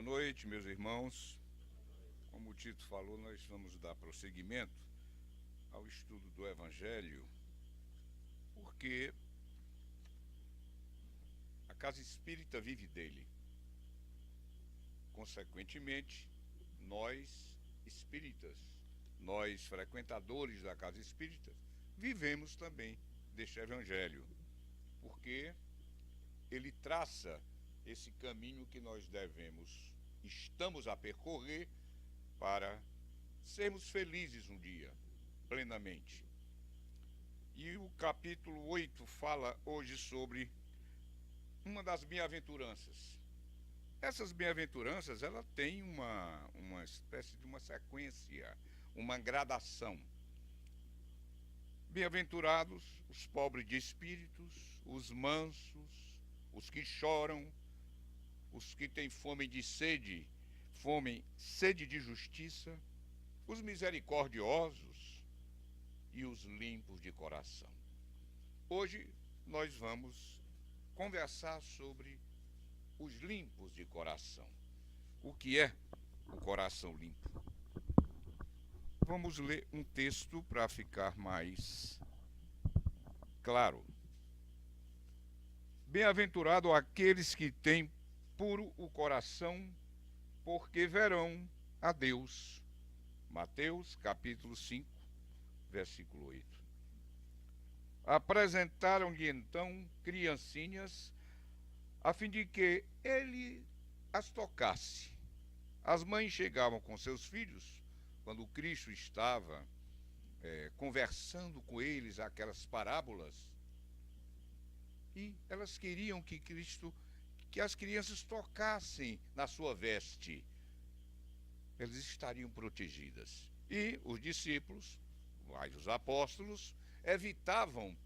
noite, meus irmãos. Como o Tito falou, nós vamos dar prosseguimento ao estudo do Evangelho, porque a casa espírita vive dele. Consequentemente, nós espíritas, nós frequentadores da casa espírita, vivemos também deste Evangelho, porque ele traça esse caminho que nós estamos a percorrer para sermos felizes um dia, plenamente. E o capítulo 8 fala hoje sobre uma das bem-aventuranças. Essas bem-aventuranças, ela tem uma espécie de uma sequência, uma gradação. Bem-aventurados os pobres de espíritos, os mansos, os que choram, os que têm fome, sede de justiça, os misericordiosos e os limpos de coração. Hoje nós vamos conversar sobre os limpos de coração. O que é o coração limpo? Vamos ler um texto para ficar mais claro. Bem-aventurado aqueles que têm puro o coração, porque verão a Deus. Mateus, capítulo 5, versículo 8. Apresentaram-lhe então criancinhas, a fim de que ele as tocasse. As mães chegavam com seus filhos, quando Cristo estava conversando com eles aquelas parábolas, e elas queriam que as crianças tocassem na sua veste. Eles estariam protegidas. E os discípulos, os apóstolos, evitavam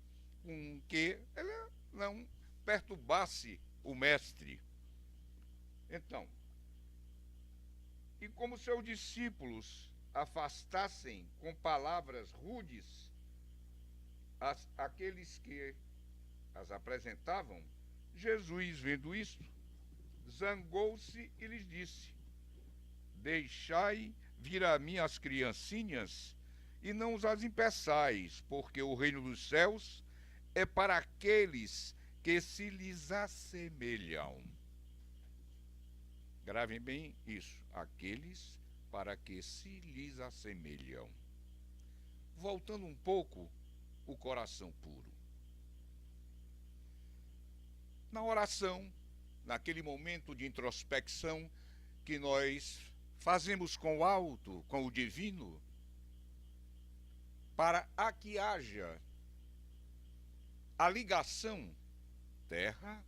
que ela não perturbasse o mestre. Então, e como seus discípulos afastassem com palavras rudes aqueles que as apresentavam, Jesus, vendo isto, zangou-se e lhes disse: deixai vir a mim as criancinhas e não os as impeçais, porque o reino dos céus é para aqueles que se lhes assemelham. Gravem bem isso, aqueles para que se lhes assemelham. Voltando um pouco, o coração puro. Na oração, naquele momento de introspecção que nós fazemos com o alto, com o divino, para que haja a ligação terra,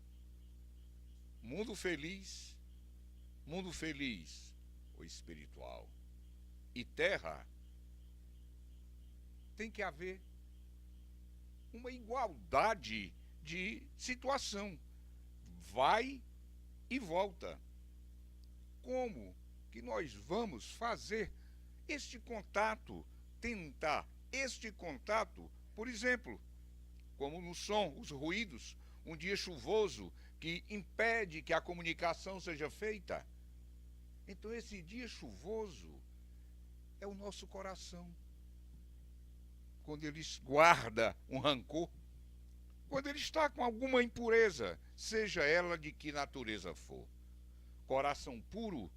mundo feliz, o espiritual, e terra, tem que haver uma igualdade de situação. Vai e volta. Como que nós vamos fazer este contato, tentar este contato, por exemplo, como no som, os ruídos, um dia chuvoso que impede que a comunicação seja feita? Então esse dia chuvoso é o nosso coração. Quando ele guarda um rancor, quando ele está com alguma impureza, seja ela de que natureza for. Coração puro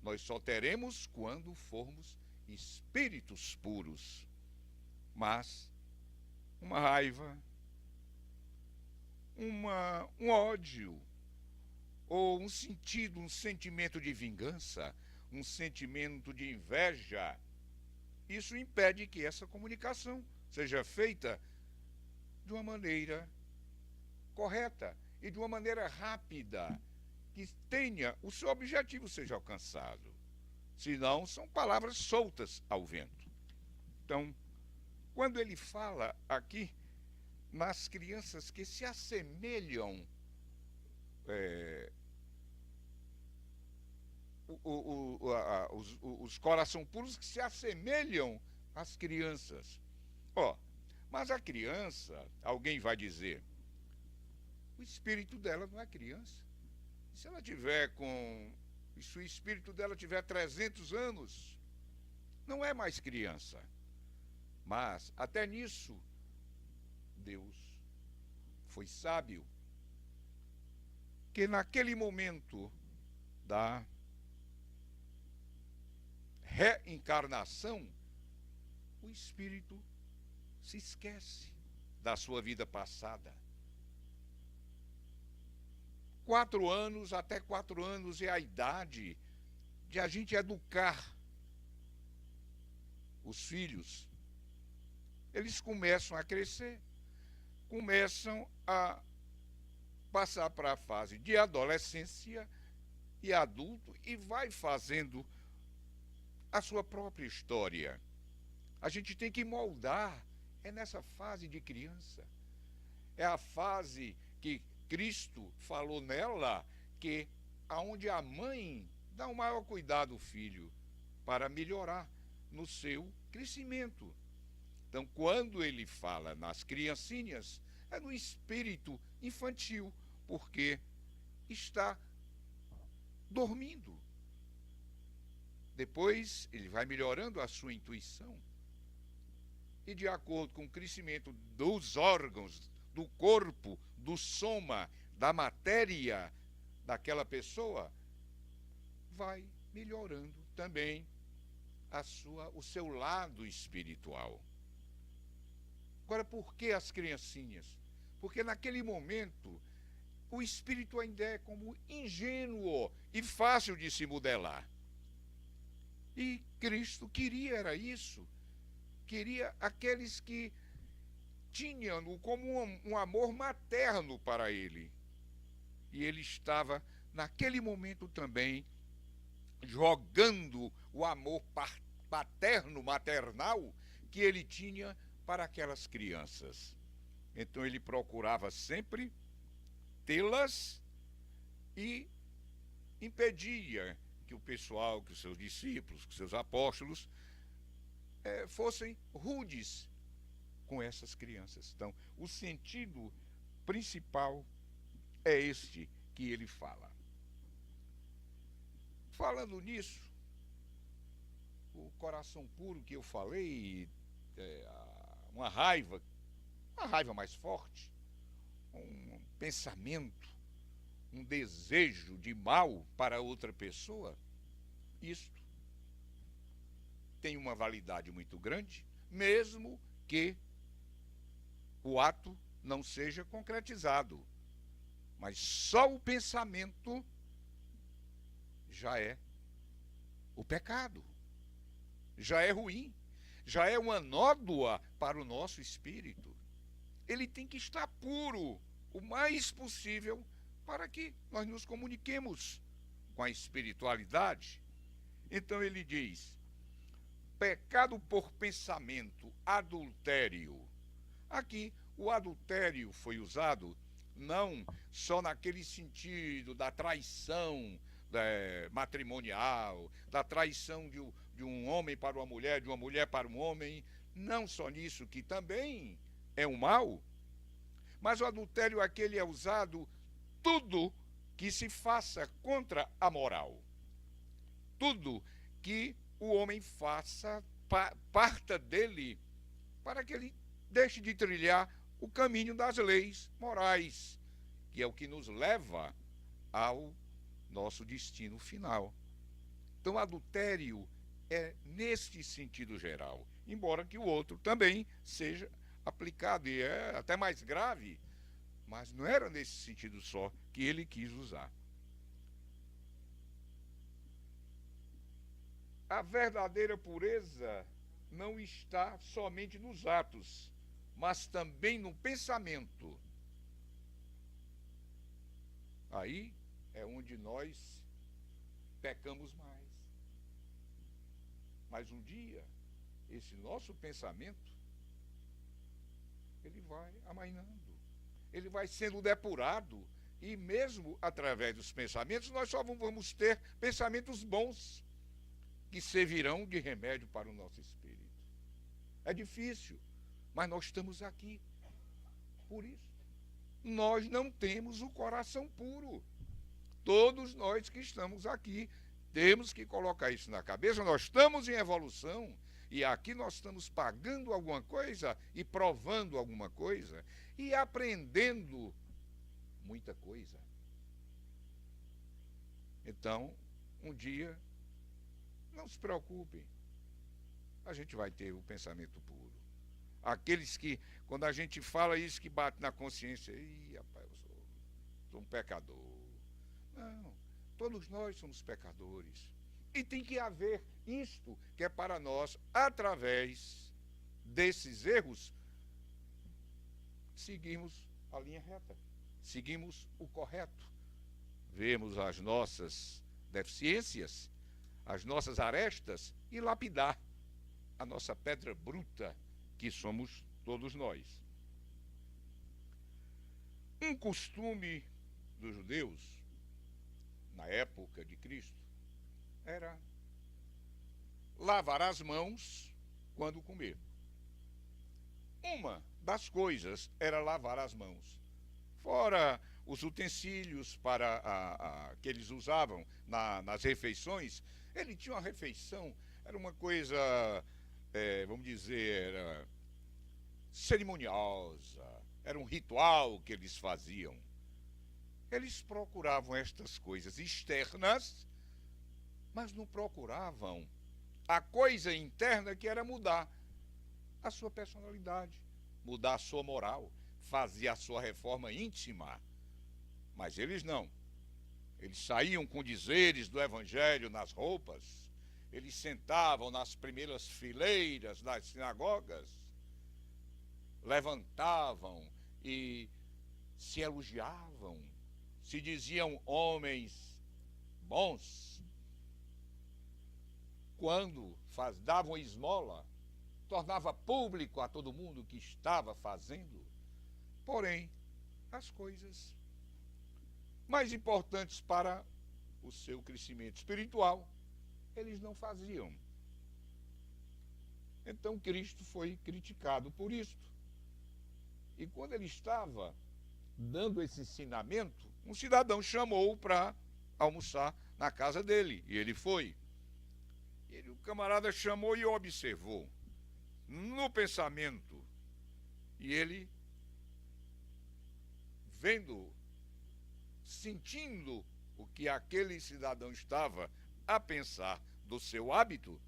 nós só teremos quando formos espíritos puros. Mas uma raiva, um ódio, ou um sentimento de vingança, um sentimento de inveja, isso impede que essa comunicação seja feita de uma maneira correta e de uma maneira rápida, que tenha o seu objetivo seja alcançado. Senão, são palavras soltas ao vento. Então, quando ele fala aqui nas crianças que se assemelham, os coração puros que se assemelham às crianças. Mas a criança, alguém vai dizer, o espírito dela não é criança. Se ela tiver com e se o espírito dela tiver 300 anos, não é mais criança. Mas, até nisso, Deus foi sábio, que naquele momento da reencarnação, o espírito se esquece da sua vida passada. 4 anos, até 4 anos é a idade de a gente educar os filhos. Eles começam a crescer, começam a passar para a fase de adolescência e adulto e vai fazendo a sua própria história. A gente tem que moldar, é nessa fase de criança. É a fase que Cristo falou nela, que aonde a mãe dá o maior cuidado ao filho para melhorar no seu crescimento. Então, quando ele fala nas criancinhas, é no espírito infantil, porque está dormindo. Depois, ele vai melhorando a sua intuição. E de acordo com o crescimento dos órgãos, do corpo, do soma, da matéria daquela pessoa, vai melhorando também o seu lado espiritual. Agora, por que as criancinhas? Porque naquele momento o espírito ainda é como ingênuo e fácil de se modelar. E Cristo queria era isso. Queria aqueles que tinham como um amor materno para ele. E ele estava, naquele momento também, jogando o amor paterno, maternal, que ele tinha para aquelas crianças. Então ele procurava sempre tê-las e impedia que o pessoal, que os seus discípulos, que os seus apóstolos fossem rudes com essas crianças. Então, o sentido principal é este que ele fala. Falando nisso, o coração puro que eu falei, uma raiva mais forte, um pensamento, um desejo de mal para outra pessoa, isto tem uma validade muito grande, mesmo que o ato não seja concretizado. Mas só o pensamento já é o pecado, já é ruim, já é uma nódoa para o nosso espírito. Ele tem que estar puro o mais possível para que nós nos comuniquemos com a espiritualidade. Então ele diz: pecado por pensamento, adultério. Aqui o adultério foi usado não só naquele sentido da traição matrimonial, da traição de um homem para uma mulher, de uma mulher para um homem, não só nisso, que também é um mal, mas o adultério aquele é usado tudo que se faça contra a moral. Tudo que o homem faça, parta dele, para que ele deixe de trilhar o caminho das leis morais, que é o que nos leva ao nosso destino final. Então, adultério é neste sentido geral, embora que o outro também seja aplicado, e é até mais grave, mas não era nesse sentido só que ele quis usar. A verdadeira pureza não está somente nos atos, mas também no pensamento. Aí é onde nós pecamos mais. Mas um dia, esse nosso pensamento, ele vai amainando, ele vai sendo depurado, e mesmo através dos pensamentos, nós só vamos ter pensamentos bons, que servirão de remédio para o nosso espírito. É difícil, mas nós estamos aqui. Por isso, nós não temos o coração puro. Todos nós que estamos aqui Temos que colocar isso na cabeça. Nós estamos em evolução e aqui nós estamos pagando alguma coisa e provando alguma coisa e aprendendo muita coisa. Então, um dia, não se preocupem, a gente vai ter o pensamento puro. Aqueles que, quando a gente fala isso, que bate na consciência, ih, rapaz, eu sou um pecador. Não, todos nós somos pecadores. E tem que haver isto que é para nós, através desses erros, seguimos a linha reta, seguimos o correto. Vemos as nossas deficiências, as nossas arestas e lapidar a nossa pedra bruta, que somos todos nós. Um costume dos judeus, na época de Cristo, era lavar as mãos quando comer. Uma das coisas era lavar as mãos. Fora os utensílios que eles usavam nas refeições, ele tinha uma refeição, era uma coisa, vamos dizer, cerimoniosa, era um ritual que eles faziam. Eles procuravam estas coisas externas, mas não procuravam a coisa interna, que era mudar a sua personalidade, mudar a sua moral, fazer a sua reforma íntima. Mas eles não. Eles saíam com dizeres do evangelho nas roupas, eles sentavam nas primeiras fileiras das sinagogas, levantavam e se elogiavam, se diziam homens bons. Quando davam esmola, tornava público a todo mundo que estava fazendo. Porém, as coisas mais importantes para o seu crescimento espiritual, eles não faziam. Então Cristo foi criticado por isto. E quando ele estava dando esse ensinamento, um cidadão chamou-o para almoçar na casa dele, e ele foi. O camarada chamou e observou no pensamento, e ele, vendo, sentindo o que aquele cidadão estava a pensar do seu hábito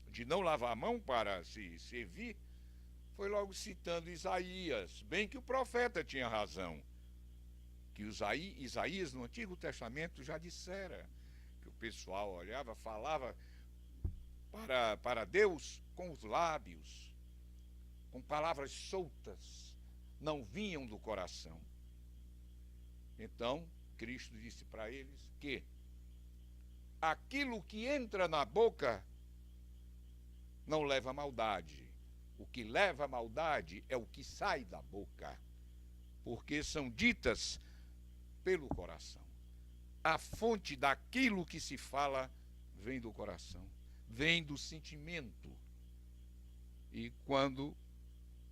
de não lavar a mão para se servir, foi logo citando Isaías, bem que o profeta tinha razão, que Isaías no Antigo Testamento já dissera que o pessoal olhava, falava para Deus com os lábios, com palavras soltas, não vinham do coração. Então, Cristo disse para eles que aquilo que entra na boca não leva a maldade. O que leva a maldade é o que sai da boca, porque são ditas pelo coração. A fonte daquilo que se fala vem do coração, vem do sentimento. E quando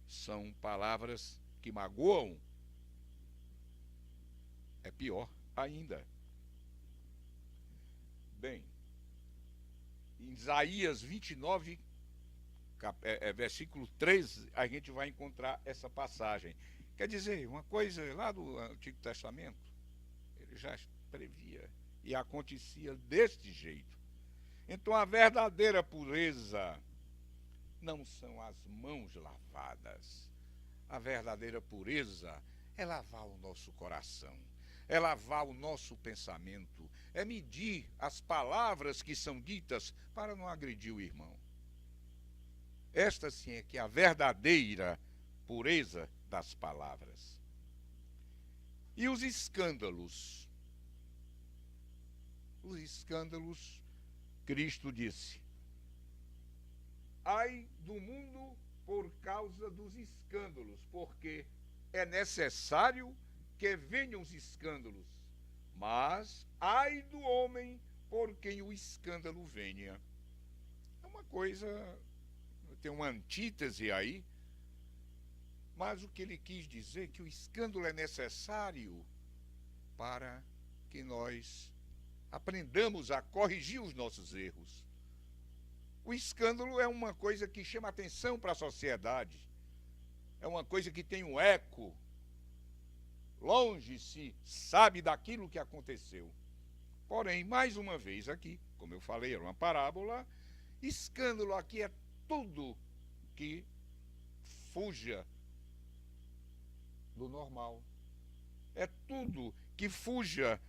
são palavras que magoam, é pior ainda. Bem, em Isaías 29, versículo 13, a gente vai encontrar essa passagem. Quer dizer, uma coisa lá do Antigo Testamento, ele já previa e acontecia deste jeito. Então a verdadeira pureza não são as mãos lavadas. A verdadeira pureza é lavar o nosso coração, é lavar o nosso pensamento, é medir as palavras que são ditas para não agredir o irmão. Esta sim é que é a verdadeira pureza das palavras. E os escândalos? Os escândalos, Cristo disse: ai do mundo por causa dos escândalos, porque é necessário que venham os escândalos, mas ai do homem por quem o escândalo venha. É uma coisa, tem uma antítese aí, mas o que ele quis dizer é que o escândalo é necessário para que nós aprendamos a corrigir os nossos erros. O escândalo é uma coisa que chama atenção para a sociedade. É uma coisa que tem um eco. Longe se sabe daquilo que aconteceu. Porém, mais uma vez aqui, como eu falei, era uma parábola, escândalo aqui é tudo que fuja do normal. É tudo que fuja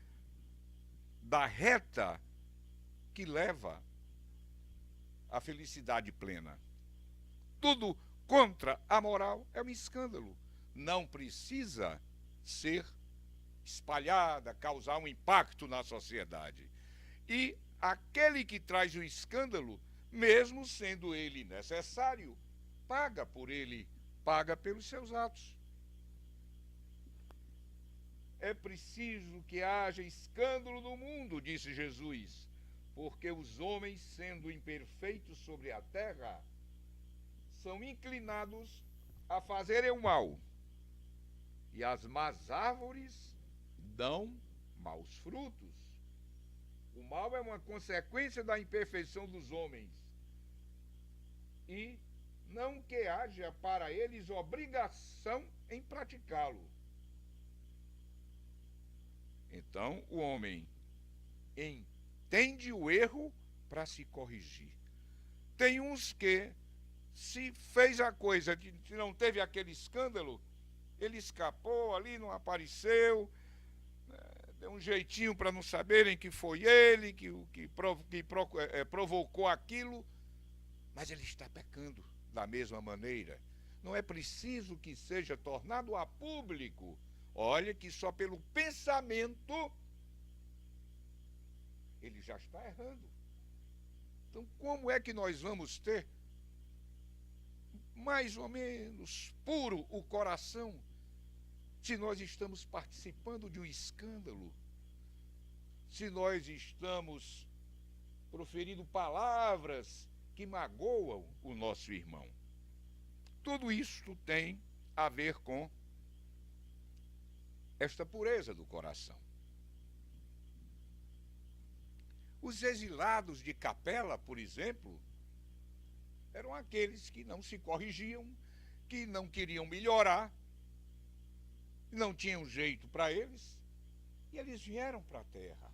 da reta que leva à felicidade plena. Tudo contra a moral é um escândalo. Não precisa ser espalhada, causar um impacto na sociedade. E aquele que traz o escândalo, mesmo sendo ele necessário, paga por ele, paga pelos seus atos. É preciso que haja escândalo no mundo, disse Jesus, porque os homens, sendo imperfeitos sobre a terra, são inclinados a fazerem o mal. E as más árvores dão maus frutos. O mal é uma consequência da imperfeição dos homens. E não que haja para eles obrigação em praticá-lo. Então, o homem entende o erro para se corrigir. Tem uns que, se fez a coisa, se não teve aquele escândalo, ele escapou ali, não apareceu, deu um jeitinho para não saberem que foi ele, que provocou aquilo, mas ele está pecando da mesma maneira. Não é preciso que seja tornado a público. Olha que só pelo pensamento ele já está errando. Então, como é que nós vamos ter mais ou menos puro o coração se nós estamos participando de um escândalo? Se nós estamos proferindo palavras que magoam o nosso irmão? Tudo isto tem a ver com esta pureza do coração. Os exilados de Capela, por exemplo, eram aqueles que não se corrigiam, que não queriam melhorar, não tinham jeito para eles, e eles vieram para a terra.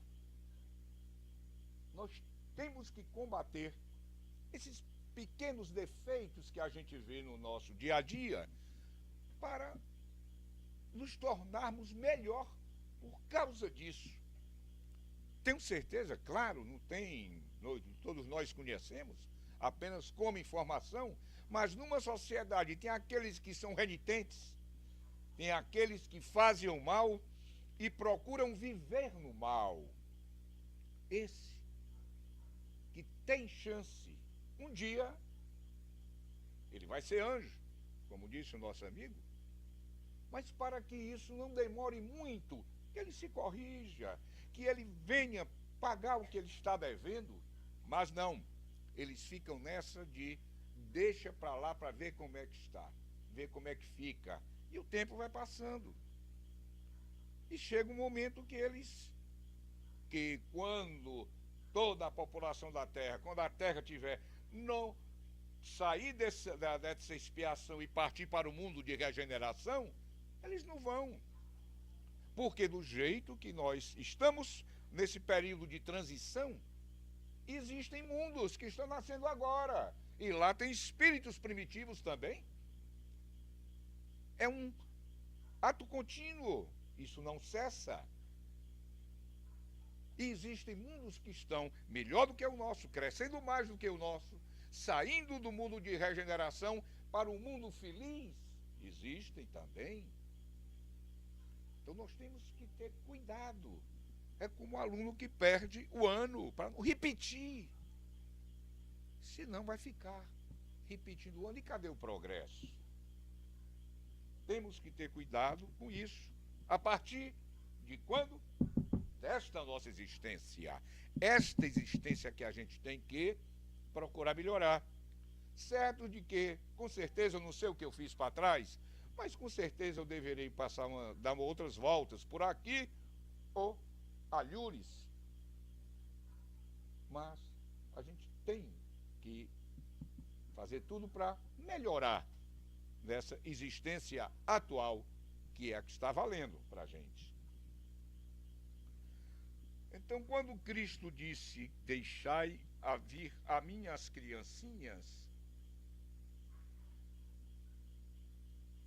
Nós temos que combater esses pequenos defeitos que a gente vê no nosso dia a dia para nos tornarmos melhor por causa disso. Tenho certeza, claro, não tem, todos nós conhecemos, apenas como informação, mas numa sociedade tem aqueles que são renitentes, tem aqueles que fazem o mal e procuram viver no mal. Esse que tem chance, um dia, ele vai ser anjo, como disse o nosso amigo, mas para que isso não demore muito, que ele se corrija, que ele venha pagar o que ele está devendo, mas não, eles ficam nessa de deixa para lá para ver como é que está, ver como é que fica, e o tempo vai passando. E chega um momento que quando toda a população da Terra, quando a Terra tiver, não sair dessa expiação e partir para o mundo de regeneração, eles não vão. Porque do jeito que nós estamos nesse período de transição, existem mundos que estão nascendo agora. E lá tem espíritos primitivos também. É um ato contínuo. Isso não cessa. E existem mundos que estão melhor do que o nosso, crescendo mais do que o nosso, saindo do mundo de regeneração para um mundo feliz. Existem também. Então nós temos que ter cuidado. É como o aluno que perde o ano para não repetir. Senão vai ficar repetindo o ano. E cadê o progresso? Temos que ter cuidado com isso. A partir de quando? Desta nossa existência. Esta existência que a gente tem que procurar melhorar. Certo de que, com certeza, eu não sei o que eu fiz para trás, mas com certeza eu deverei dar outras voltas por aqui ou alhures mas a gente tem que fazer tudo para melhorar nessa existência atual, que é a que está valendo para a gente. Então, quando Cristo disse, deixai a vir a minhas criancinhas,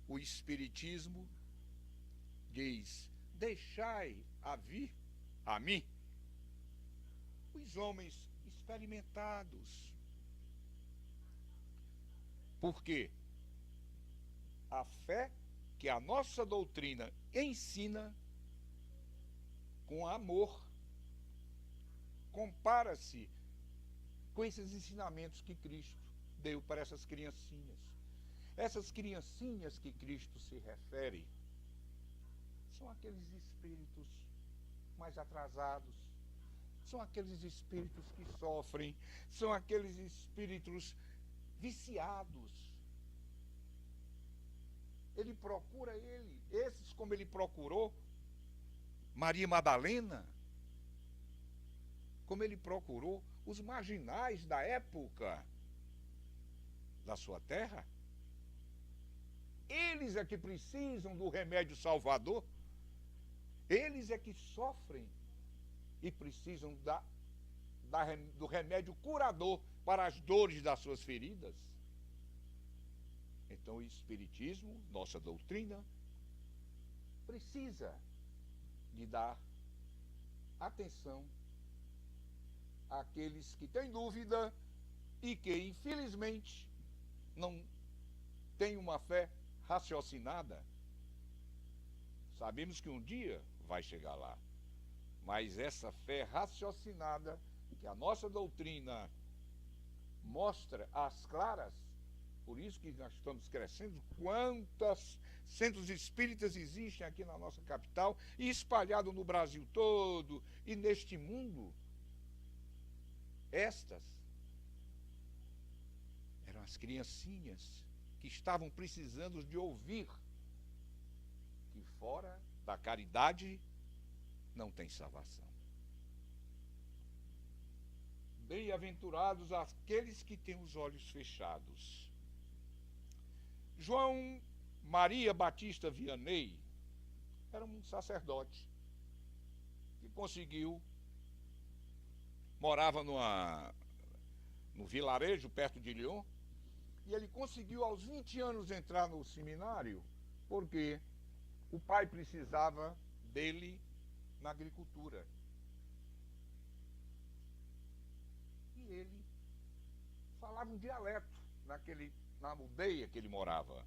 o Espiritismo diz, deixai a vir a mim os homens experimentados. Por quê? A fé que a nossa doutrina ensina com amor compara-se com esses ensinamentos que Cristo deu para essas criancinhas. Essas criancinhas que Cristo se refere são aqueles espíritos mais atrasados, são aqueles espíritos que sofrem, são aqueles espíritos viciados. Ele procura esses como ele procurou Maria Madalena, como ele procurou os marginais da época da sua terra. Eles é que precisam do remédio salvador, eles é que sofrem e precisam do remédio curador para as dores das suas feridas. Então o Espiritismo, nossa doutrina, precisa de dar atenção àqueles que têm dúvida e que, infelizmente, não têm uma fé raciocinada. Sabemos que um dia vai chegar lá, mas essa fé raciocinada que a nossa doutrina mostra às claras, por isso que nós estamos crescendo, quantos centros espíritas existem aqui na nossa capital e espalhado no Brasil todo e neste mundo. Estas eram as criancinhas que estavam precisando de ouvir que fora da caridade não tem salvação. Bem-aventurados aqueles que têm os olhos fechados. João Maria Batista Vianney era um sacerdote que morava no vilarejo perto de Lyon, e ele conseguiu aos 20 anos entrar no seminário, porque o pai precisava dele na agricultura. E ele falava um dialeto na aldeia que ele morava.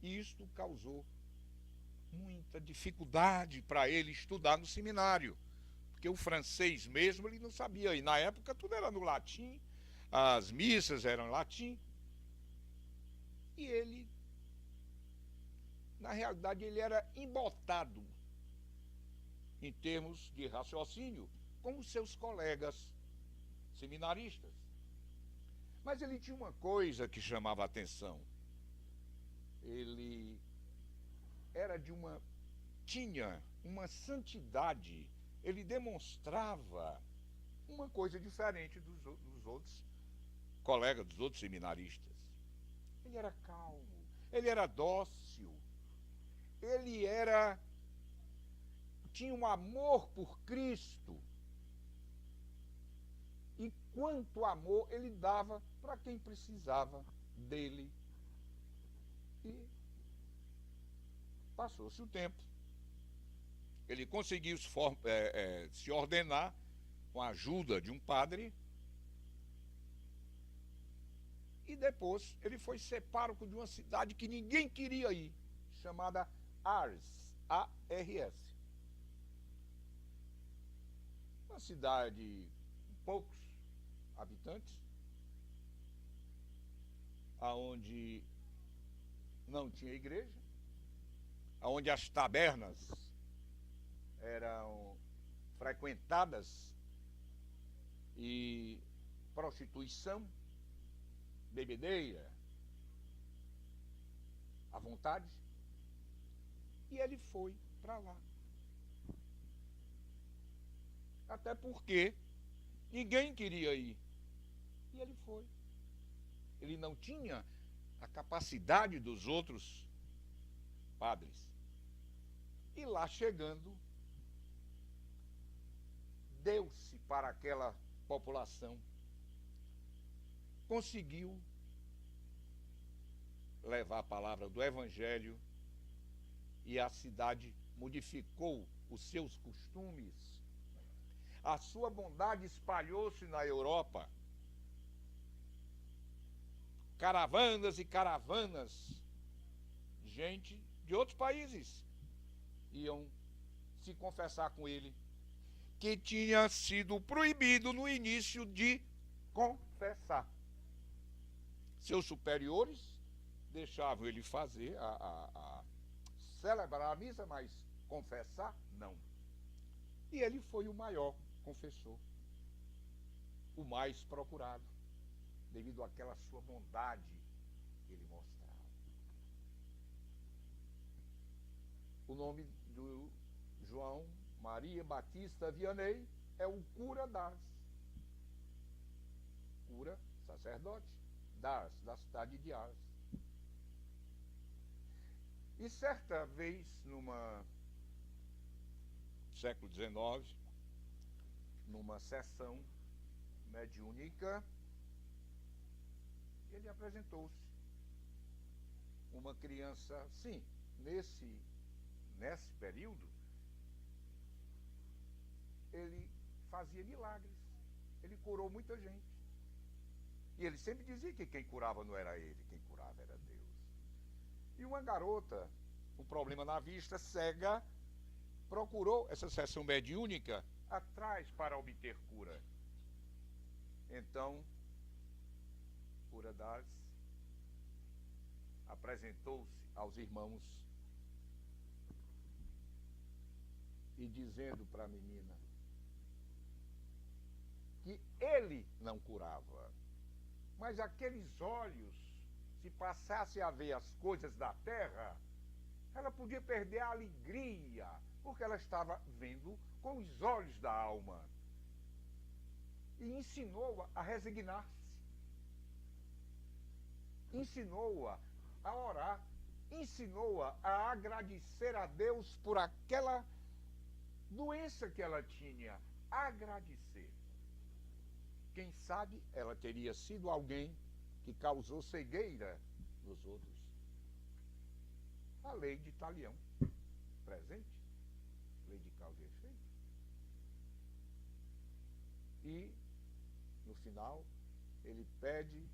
E isto causou muita dificuldade para ele estudar no seminário, porque o francês mesmo ele não sabia, e na época tudo era no latim, as missas eram em latim, e ele, na realidade, ele era embotado em termos de raciocínio com os seus colegas seminaristas. Mas ele tinha uma coisa que chamava a atenção. Ele tinha uma santidade, ele demonstrava uma coisa diferente dos outros colegas, dos outros seminaristas. Ele era calmo, ele era dócil, ele tinha um amor por Cristo. E quanto amor ele dava para quem precisava dele. E passou-se o tempo. Ele conseguiu se ordenar com a ajuda de um padre. E depois ele foi ser pároco de uma cidade que ninguém queria ir, chamada Ars, A-R-S. Uma cidade com poucos habitantes, aonde não tinha igreja, aonde as tabernas eram frequentadas e prostituição, bebedeira, à vontade, e ele foi para lá. Até porque Ninguém queria ir. E ele foi. Ele não tinha a capacidade dos outros padres. E lá chegando, deu-se para aquela população. Conseguiu levar a palavra do Evangelho e a cidade modificou os seus costumes. A sua bondade espalhou-se na Europa. Caravanas e caravanas, gente de outros países iam se confessar com ele, que tinha sido proibido no início de confessar. Seus superiores deixavam ele fazer, celebrar a missa, mas confessar, não. E ele foi o maior confessor, o mais procurado, devido àquela sua bondade que ele mostrava. O nome do João Maria Batista Vianney é o cura d'Ars. Cura, sacerdote, d'Ars, da cidade de Ars. E certa vez, século XIX, numa sessão mediúnica, ele apresentou-se. Uma criança, sim, nesse período, ele fazia milagres. Ele curou muita gente. E ele sempre dizia que quem curava não era ele, quem curava era Deus. E uma garota, um problema na vista, cega, procurou essa sessão mediúnica atrás para obter cura. Então, Cura d'Ars apresentou-se aos irmãos e dizendo para a menina que ele não curava, mas aqueles olhos, se passasse a ver as coisas da terra, ela podia perder a alegria, porque ela estava vendo com os olhos da alma. E ensinou-a a resignar-se, ensinou-a a orar, ensinou-a a agradecer a Deus por aquela doença que ela tinha. Agradecer. Quem sabe ela teria sido alguém que causou cegueira nos outros. A lei de Talião, presente, lei de causa e efeito. E, no final, ele pede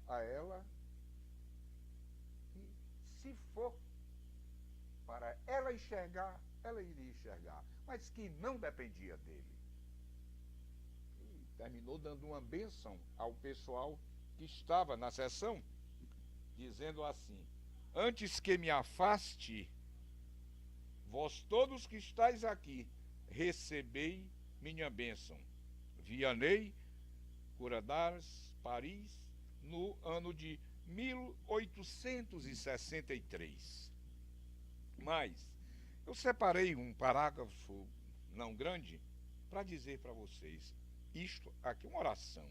a ela que, se for para ela enxergar, ela iria enxergar, mas que não dependia dele. E terminou dando uma bênção ao pessoal que estava na sessão, dizendo assim: antes que me afaste, vós todos que estáis aqui, recebei minha bênção. Vianney, Cura d'Ars, Paris, no ano de 1863. Mas eu separei um parágrafo não grande para dizer para vocês isto aqui, uma oração.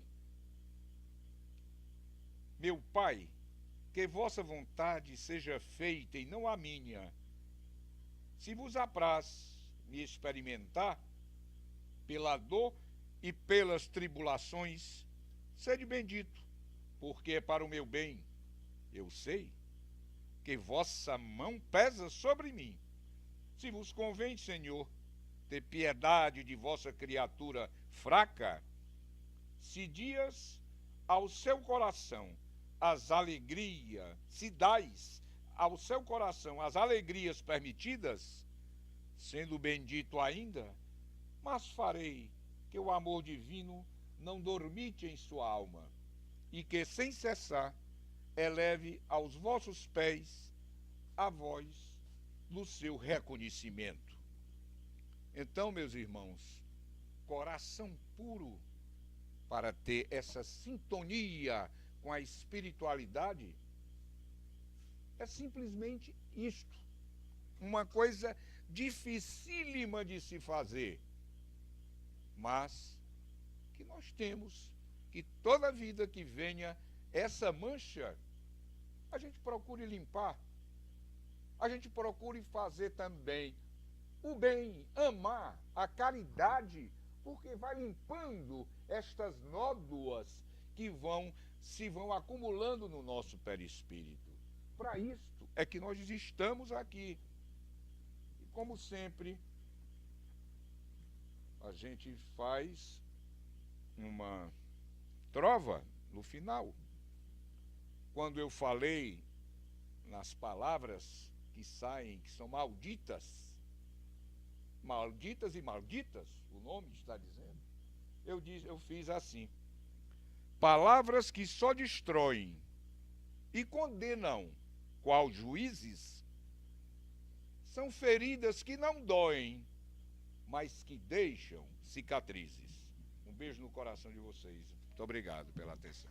Meu Pai, que vossa vontade seja feita e não a minha. Se vos apraz me experimentar pela dor e pelas tribulações, sede bendito, porque é para o meu bem. Eu sei que vossa mão pesa sobre mim. Se vos convém, Senhor, ter piedade de vossa criatura fraca, se dias ao seu coração as alegrias, se dais ao seu coração as alegrias permitidas, sendo bendito ainda, mas farei que o amor divino não dormite em sua alma, e que sem cessar eleve aos vossos pés a voz do seu reconhecimento. Então, meus irmãos, coração puro para ter essa sintonia com a espiritualidade é simplesmente isto. Uma coisa dificílima de se fazer. mas que nós temos que toda vida que venha essa mancha, a gente procure limpar, a gente procure fazer também o bem, amar, a caridade, porque vai limpando estas nódoas que se vão acumulando no nosso perispírito. Para isto é que nós estamos aqui. E como sempre, a gente faz uma trova no final. Quando eu falei nas palavras que saem, que são malditas e malditas, o nome está dizendo, eu fiz assim: palavras que só destroem e condenam, qual juízes, são feridas que não doem, mas que deixam cicatrizes. Um beijo no coração de vocês. Muito obrigado pela atenção.